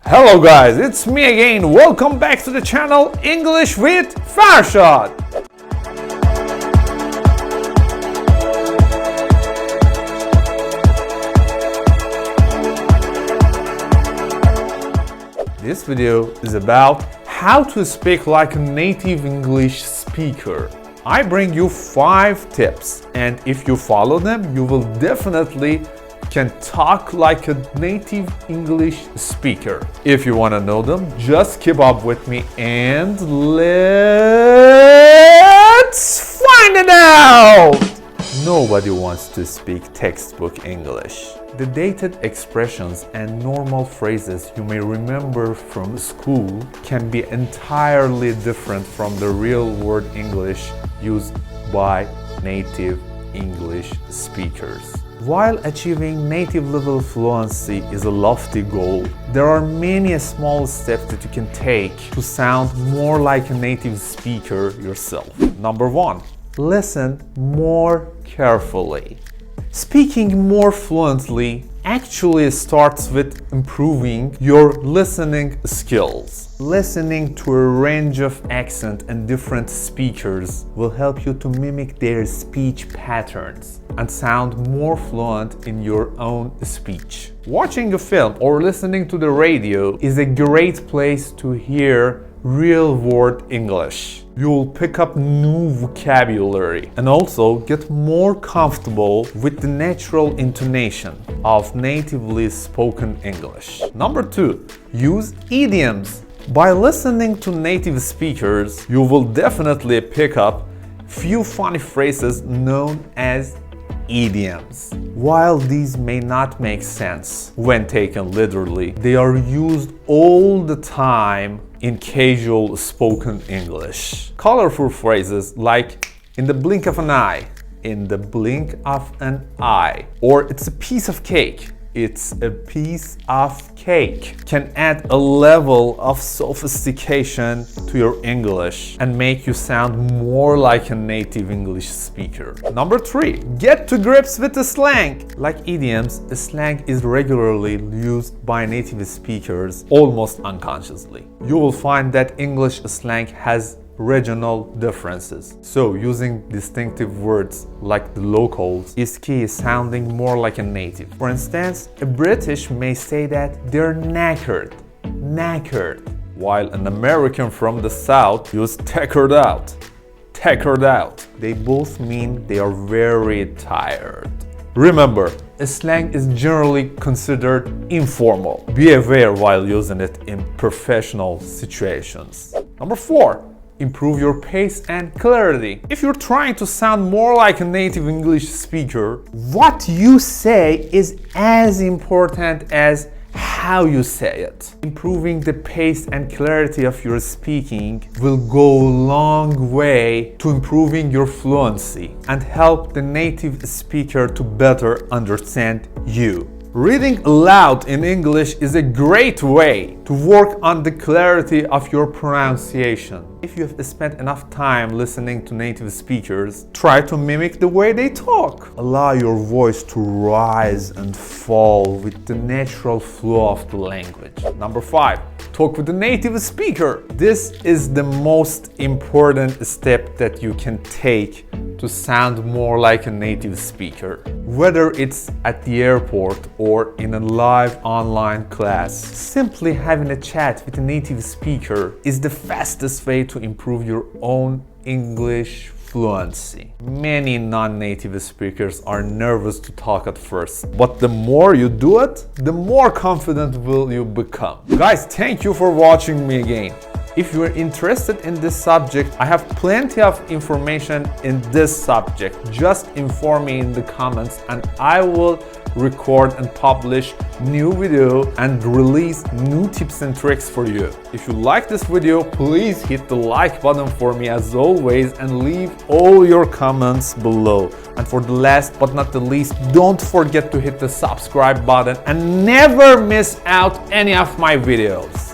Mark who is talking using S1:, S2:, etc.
S1: Hello guys, it's me again. Welcome back to the channel English with Farshad. This video is about how to speak like a native English speaker. I bring you 5 tips, and if you follow them, you will definitely can talk like a native English speaker. If you want to know them, just keep up with me and let's find it out! Nobody wants to speak textbook English. The dated expressions and normal phrases you may remember from school can be entirely different from the real-world English used by native English speakers. While achieving native level fluency is a lofty goal, there are many small steps that you can take to sound more like a native speaker yourself. Number 1. Listen more carefully. Speaking more fluently actually starts with improving your listening skills. Listening to a range of accent and different speakers will help you to mimic their speech patterns and sound more fluent in your own speech. Watching a film or listening to the radio is a great place to hear real-world English. You'll pick up new vocabulary and also get more comfortable with the natural intonation of natively spoken English. Number 2, use idioms. By listening to native speakers, you will definitely pick up few funny phrases known as idioms. While these may not make sense when taken literally, they are used all the time in casual spoken English. Colorful phrases like "in the blink of an eye," "in the blink of an eye," or "it's a piece of cake," "it's a piece of cake," can add a level of sophistication to your English and make you sound more like a native English speaker. Number 3, get to grips with the slang. Like idioms, slang is regularly used by native speakers almost unconsciously. You will find that English slang has regional differences. So using distinctive words like the locals is key, sounding more like a native. For instance, a British may say that they're knackered, while an American from the South uses tuckered out. They both mean they are very tired. Remember, slang is generally considered informal. Be aware while using it in professional situations. Number 4, improve your pace and clarity. If you're trying to sound more like a native English speaker, what you say is as important as how you say it. Improving the pace and clarity of your speaking will go a long way to improving your fluency and help the native speaker to better understand you. Reading aloud in English is a great way to work on the clarity of your pronunciation. If you have spent enough time listening to native speakers, try to mimic the way they talk. Allow your voice to rise and fall with the natural flow of the language. Number 5, talk with the native speaker. This is the most important step that you can take to sound more like a native speaker. Whether it's at the airport or in a live online class, simply having a chat with a native speaker is the fastest way to improve your own English fluency. Many non-native speakers are nervous to talk at first, but the more you do it, the more confident will you become. Guys, thank you for watching me again. If you are interested in this subject, I have plenty of information in this subject. Just inform me in the comments and I will record and publish new video and release new tips and tricks for you. If you like this video, please hit the like button for me as always and leave all your comments below. And for the last but not the least, don't forget to hit the subscribe button and never miss out any of my videos.